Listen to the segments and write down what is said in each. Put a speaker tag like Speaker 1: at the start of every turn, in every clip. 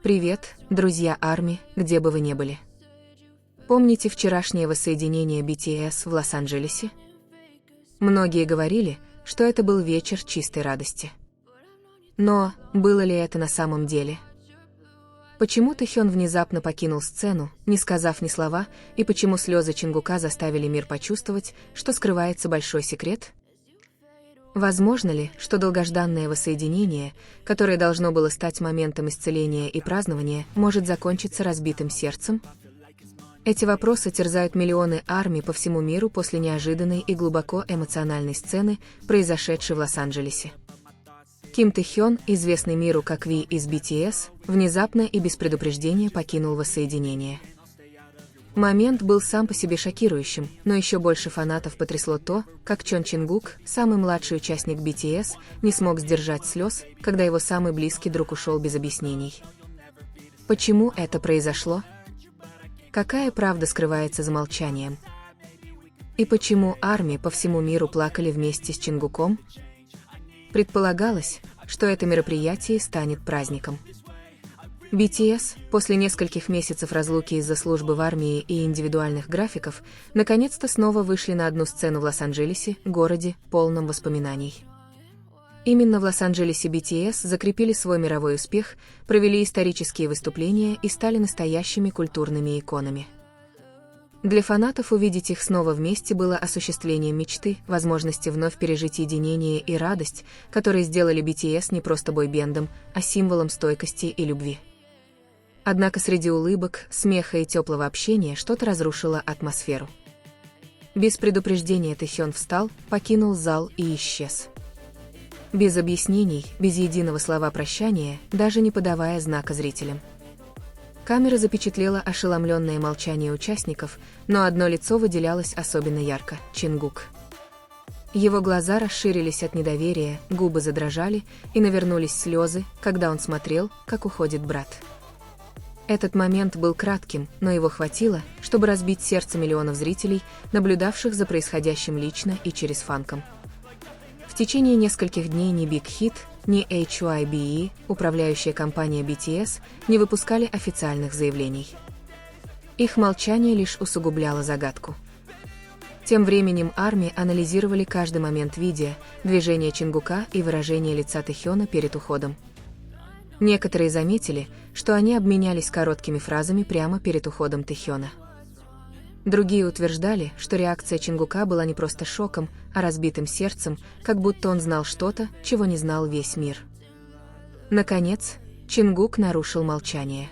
Speaker 1: Привет, друзья ARMY, где бы вы ни были. Помните вчерашнее воссоединение BTS в Лос-Анджелесе? Многие говорили, что это был вечер чистой радости. Но было ли это на самом деле? Почему Тэхён внезапно покинул сцену, не сказав ни слова, и почему слезы Чингука заставили мир почувствовать, что скрывается большой секрет? Возможно ли, что долгожданное воссоединение, которое должно было стать моментом исцеления и празднования, может закончиться разбитым сердцем? Эти вопросы терзают миллионы ARMY по всему миру после неожиданной и глубоко эмоциональной сцены, произошедшей в Лос-Анджелесе. Ким Тэхён, известный миру как V из BTS, внезапно и без предупреждения покинул воссоединение. Момент был сам по себе шокирующим, но еще больше фанатов потрясло то, как Чон Чингук, самый младший участник BTS, не смог сдержать слез, когда его самый близкий друг ушел без объяснений. Почему это произошло? Какая правда скрывается за молчанием? И почему ARMY по всему миру плакали вместе с Чингуком? Предполагалось, что это мероприятие станет праздником. BTS, после нескольких месяцев разлуки из-за службы в армии и индивидуальных графиков, наконец-то снова вышли на одну сцену в Лос-Анджелесе, городе, полном воспоминаний. Именно в Лос-Анджелесе BTS закрепили свой мировой успех, провели исторические выступления и стали настоящими культурными иконами. Для фанатов увидеть их снова вместе было осуществлением мечты, возможности вновь пережить единение и радость, которые сделали BTS не просто бойбендом, а символом стойкости и любви. Однако среди улыбок, смеха и теплого общения что-то разрушило атмосферу. Без предупреждения Тэхён встал, покинул зал и исчез. Без объяснений, без единого слова прощания, даже не подавая знака зрителям. Камера запечатлела ошеломленное молчание участников, но одно лицо выделялось особенно ярко – Чингук. Его глаза расширились от недоверия, губы задрожали и навернулись слезы, когда он смотрел, как уходит брат. Этот момент был кратким, но его хватило, чтобы разбить сердце миллионов зрителей, наблюдавших за происходящим лично и через фанком. В течение нескольких дней ни Big Hit, ни HYBE, управляющая компания BTS, не выпускали официальных заявлений. Их молчание лишь усугубляло загадку. Тем временем ARMY анализировали каждый момент видео, движение Чингука и выражение лица Тэхёна перед уходом. Некоторые заметили, что они обменялись короткими фразами прямо перед уходом Тэхёна. Другие утверждали, что реакция Чингука была не просто шоком, а разбитым сердцем, как будто он знал что-то, чего не знал весь мир. Наконец, Чингук нарушил молчание.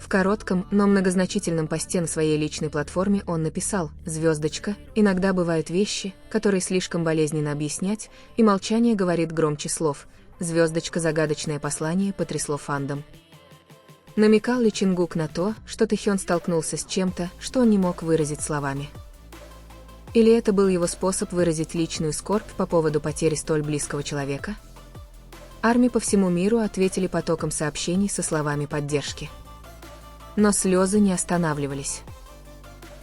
Speaker 1: В коротком, но многозначительном посте на своей личной платформе он написал: «Звездочка, иногда бывают вещи, которые слишком болезненно объяснять, и молчание говорит громче слов. Звездочка, загадочное послание потрясло фандом». Намекал ли Чингук на то, что Тэхён столкнулся с чем-то, что он не мог выразить словами? Или это был его способ выразить личную скорбь по поводу потери столь близкого человека? ARMY по всему миру ответили потоком сообщений со словами поддержки. Но слезы не останавливались.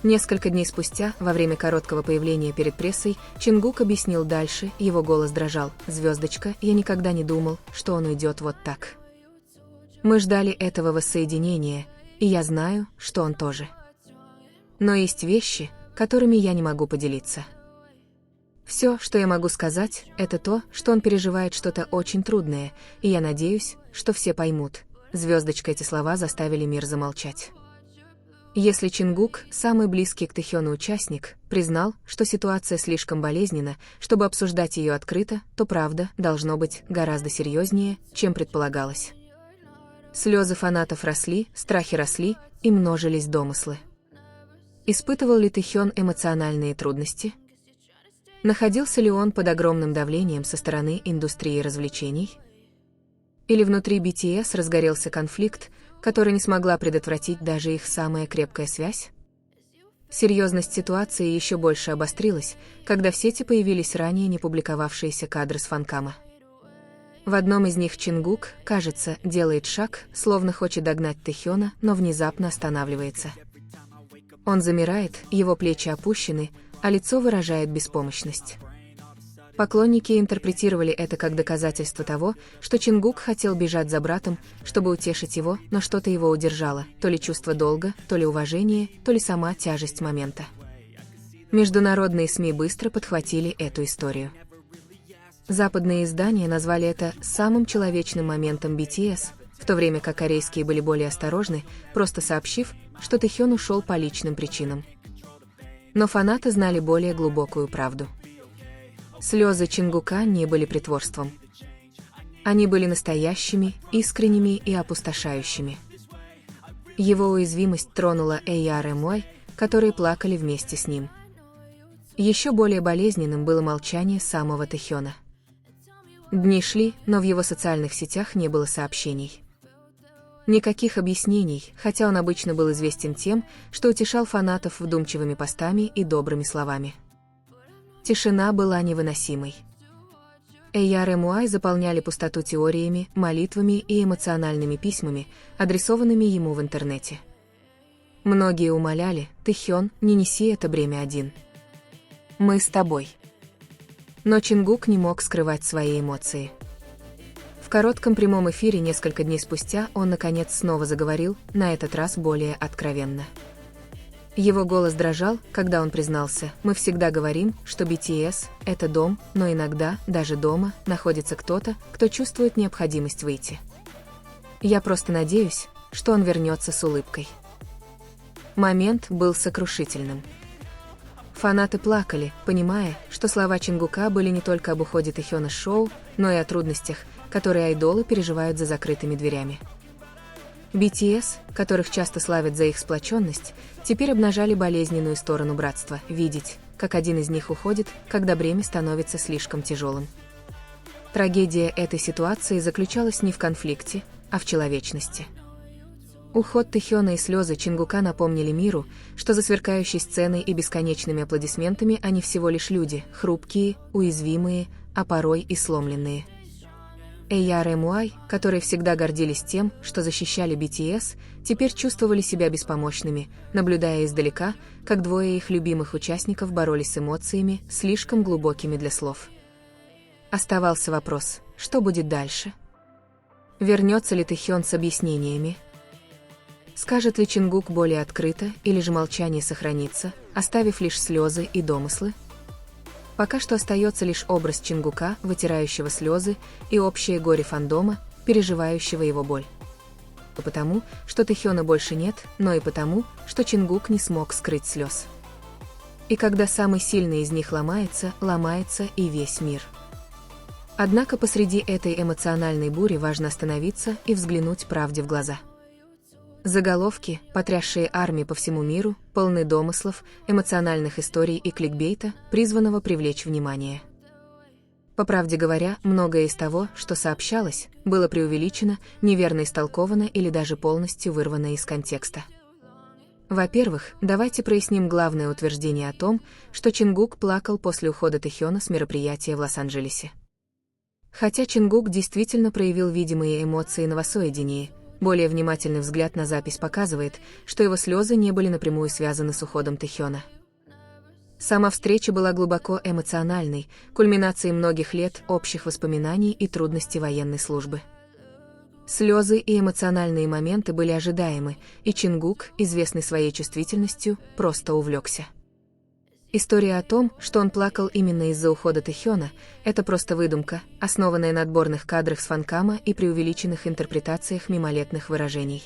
Speaker 1: Несколько дней спустя, во время короткого появления перед прессой, Чингук объяснил дальше, его голос дрожал: «Звездочка, я никогда не думал, что он уйдет вот так. Мы ждали этого воссоединения, и я знаю, что он тоже. Но есть вещи, которыми я не могу поделиться. Все, что я могу сказать, это то, что он переживает что-то очень трудное, и я надеюсь, что все поймут». Звездочка, эти слова заставили мир замолчать. Если Чингук, самый близкий к Тэхёну участник, признал, что ситуация слишком болезненна, чтобы обсуждать ее открыто, то правда, должно быть, гораздо серьезнее, чем предполагалось. Слезы фанатов росли, страхи росли, и множились домыслы. Испытывал ли Тэхён эмоциональные трудности? Находился ли он под огромным давлением со стороны индустрии развлечений? Или внутри BTS разгорелся конфликт, который не смогла предотвратить даже их самая крепкая связь? Серьезность ситуации еще больше обострилась, когда в сети появились ранее не публиковавшиеся кадры с фанкама. В одном из них Чингук, кажется, делает шаг, словно хочет догнать Тэхёна, но внезапно останавливается. Он замирает, его плечи опущены, а лицо выражает беспомощность. Поклонники интерпретировали это как доказательство того, что Чингук хотел бежать за братом, чтобы утешить его, но что-то его удержало, то ли чувство долга, то ли уважение, то ли сама тяжесть момента. Международные СМИ быстро подхватили эту историю. Западные издания назвали это самым человечным моментом BTS, в то время как корейские были более осторожны, просто сообщив, что Тэхён ушел по личным причинам. Но фанаты знали более глубокую правду. Слезы Чингука не были притворством. Они были настоящими, искренними и опустошающими. Его уязвимость тронула ARMY, которые плакали вместе с ним. Еще более болезненным было молчание самого Тэхёна. Дни шли, но в его социальных сетях не было сообщений. Никаких объяснений, хотя он обычно был известен тем, что утешал фанатов вдумчивыми постами и добрыми словами. Тишина была невыносимой. ARMY заполняли пустоту теориями, молитвами и эмоциональными письмами, адресованными ему в интернете. Многие умоляли: «Тэхён, не неси это бремя один. Мы с тобой». Но Чингук не мог скрывать свои эмоции. В коротком прямом эфире несколько дней спустя он, наконец, снова заговорил, на этот раз более откровенно. Его голос дрожал, когда он признался: «Мы всегда говорим, что BTS — это дом, но иногда, даже дома, находится кто-то, кто чувствует необходимость выйти. Я просто надеюсь, что он вернется с улыбкой». Момент был сокрушительным. Фанаты плакали, понимая, что слова Чингука были не только об уходе Тэхёна с шоу, но и о трудностях, которые айдолы переживают за закрытыми дверями. BTS, которых часто славят за их сплоченность, теперь обнажали болезненную сторону братства, видеть, как один из них уходит, когда бремя становится слишком тяжелым. Трагедия этой ситуации заключалась не в конфликте, а в человечности. Уход Тэхёна и слезы Чингука напомнили миру, что за сверкающей сценой и бесконечными аплодисментами они всего лишь люди, хрупкие, уязвимые, а порой и сломленные. ARMY, которые всегда гордились тем, что защищали BTS, теперь чувствовали себя беспомощными, наблюдая издалека, как двое их любимых участников боролись с эмоциями, слишком глубокими для слов. Оставался вопрос: что будет дальше? Вернется ли Тэхён с объяснениями? Скажет ли Чингук более открыто, или же молчание сохранится, оставив лишь слезы и домыслы? Пока что остается лишь образ Чингука, вытирающего слезы, и общее горе фандома, переживающего его боль. Потому, что Тэхёна больше нет, но и потому, что Чингук не смог скрыть слез. И когда самый сильный из них ломается, ломается и весь мир. Однако посреди этой эмоциональной бури важно остановиться и взглянуть правде в глаза. Заголовки, потрясшие армии по всему миру, полны домыслов, эмоциональных историй и кликбейта, призванного привлечь внимание. По правде говоря, многое из того, что сообщалось, было преувеличено, неверно истолковано или даже полностью вырвано из контекста. Во-первых, давайте проясним главное утверждение о том, что Чингук плакал после ухода Тэхёна с мероприятия в Лос-Анджелесе. Хотя Чингук действительно проявил видимые эмоции на воссоединении, более внимательный взгляд на запись показывает, что его слезы не были напрямую связаны с уходом Тэхёна. Сама встреча была глубоко эмоциональной, кульминацией многих лет общих воспоминаний и трудностей военной службы. Слезы и эмоциональные моменты были ожидаемы, и Чингук, известный своей чувствительностью, просто увлекся. История о том, что он плакал именно из-за ухода Тэхёна, это просто выдумка, основанная на отборных кадрах с фанкама и преувеличенных интерпретациях мимолетных выражений.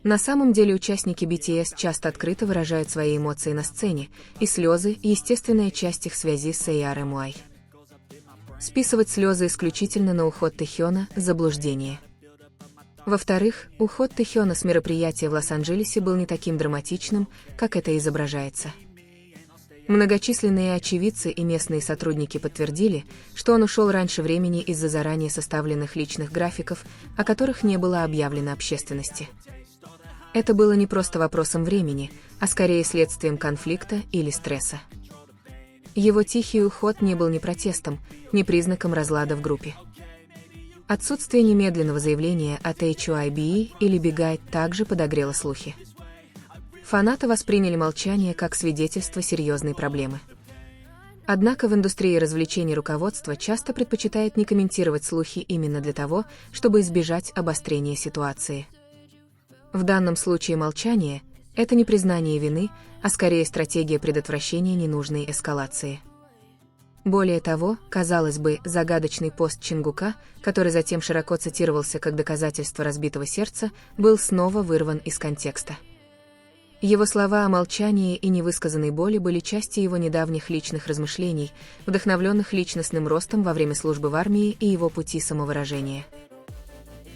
Speaker 1: На самом деле участники BTS часто открыто выражают свои эмоции на сцене, и слезы – естественная часть их связи с ARMY. Списывать слезы исключительно на уход Тэхёна – заблуждение. Во-вторых, уход Тэхёна с мероприятия в Лос-Анджелесе был не таким драматичным, как это изображается. Многочисленные очевидцы и местные сотрудники подтвердили, что он ушел раньше времени из-за заранее составленных личных графиков, о которых не было объявлено общественности. Это было не просто вопросом времени, а скорее следствием конфликта или стресса. Его тихий уход не был ни протестом, ни признаком разлада в группе. Отсутствие немедленного заявления от HYBE или Big также подогрело слухи. Фанаты восприняли молчание как свидетельство серьезной проблемы. Однако в индустрии развлечений руководство часто предпочитает не комментировать слухи именно для того, чтобы избежать обострения ситуации. В данном случае молчание – это не признание вины, а скорее стратегия предотвращения ненужной эскалации. Более того, казалось бы, загадочный пост Чингука, который затем широко цитировался как доказательство разбитого сердца, был снова вырван из контекста. Его слова о молчании и невысказанной боли были частью его недавних личных размышлений, вдохновленных личностным ростом во время службы в армии и его пути самовыражения.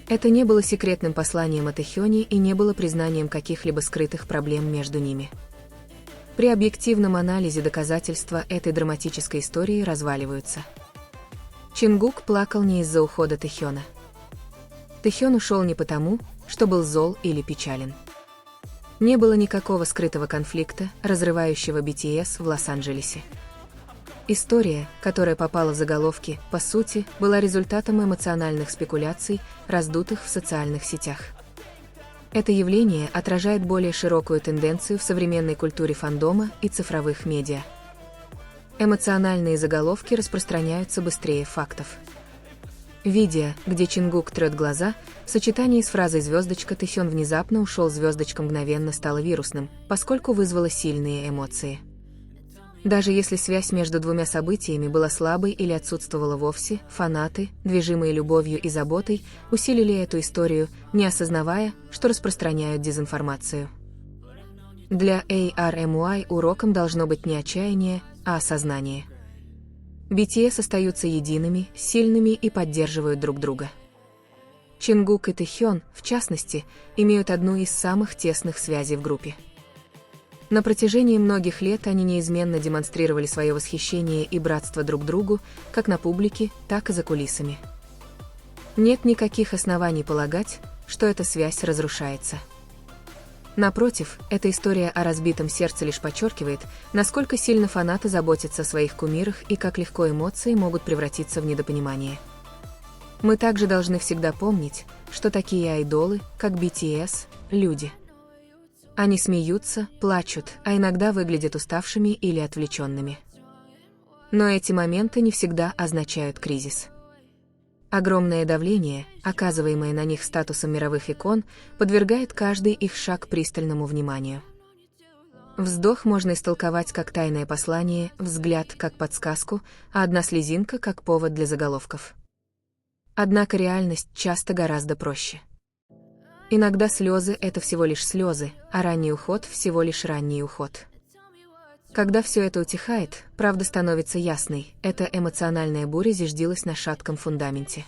Speaker 1: Это не было секретным посланием о Тэхёне и не было признанием каких-либо скрытых проблем между ними. При объективном анализе доказательства этой драматической истории разваливаются. Чингук плакал не из-за ухода Тэхёна. Тэхён ушел не потому, что был зол или печален. Не было никакого скрытого конфликта, разрывающего BTS в Лос-Анджелесе. История, которая попала в заголовки, по сути, была результатом эмоциональных спекуляций, раздутых в социальных сетях. Это явление отражает более широкую тенденцию в современной культуре фандома и цифровых медиа. Эмоциональные заголовки распространяются быстрее фактов. Видео, где Чингук трет глаза, в сочетании с фразой «звездочка» Тэхён внезапно ушел, звездочка мгновенно стало вирусным, поскольку вызвало сильные эмоции. Даже если связь между двумя событиями была слабой или отсутствовала вовсе, фанаты, движимые любовью и заботой, усилили эту историю, не осознавая, что распространяют дезинформацию. Для ARMY уроком должно быть не отчаяние, а осознание. BTS остаются едиными, сильными и поддерживают друг друга. Чингук и Тэхён, в частности, имеют одну из самых тесных связей в группе. На протяжении многих лет они неизменно демонстрировали свое восхищение и братство друг другу, как на публике, так и за кулисами. Нет никаких оснований полагать, что эта связь разрушается. Напротив, эта история о разбитом сердце лишь подчеркивает, насколько сильно фанаты заботятся о своих кумирах и как легко эмоции могут превратиться в недопонимание. Мы также должны всегда помнить, что такие айдолы, как BTS, люди. Они смеются, плачут, а иногда выглядят уставшими или отвлеченными. Но эти моменты не всегда означают кризис. Огромное давление, оказываемое на них статусом мировых икон, подвергает каждый их шаг пристальному вниманию. Вздох можно истолковать как тайное послание, взгляд как подсказку, а одна слезинка как повод для заголовков. Однако реальность часто гораздо проще. Иногда слезы – это всего лишь слезы, а ранний уход – всего лишь ранний уход. Когда все это утихает, правда становится ясной, эта эмоциональная буря зиждилась на шатком фундаменте.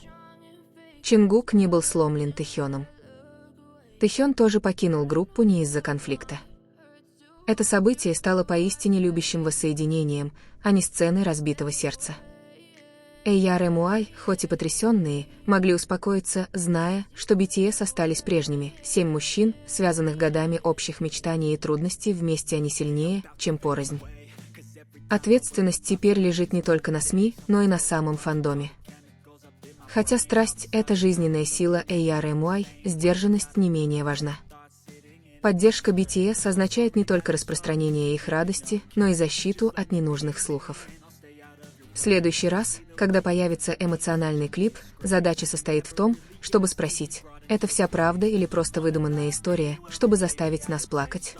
Speaker 1: Чингук не был сломлен Тэхёном. Тэхён тоже покинул группу не из-за конфликта. Это событие стало поистине любящим воссоединением, а не сценой разбитого сердца. ARMY, хоть и потрясенные, могли успокоиться, зная, что BTS остались прежними. 7 мужчин, связанных годами общих мечтаний и трудностей, вместе они сильнее, чем порознь. Ответственность теперь лежит не только на СМИ, но и на самом фандоме. Хотя страсть – это жизненная сила ARMY, сдержанность не менее важна. Поддержка BTS означает не только распространение их радости, но и защиту от ненужных слухов. В следующий раз, когда появится эмоциональный клип, задача состоит в том, чтобы спросить, это вся правда или просто выдуманная история, чтобы заставить нас плакать.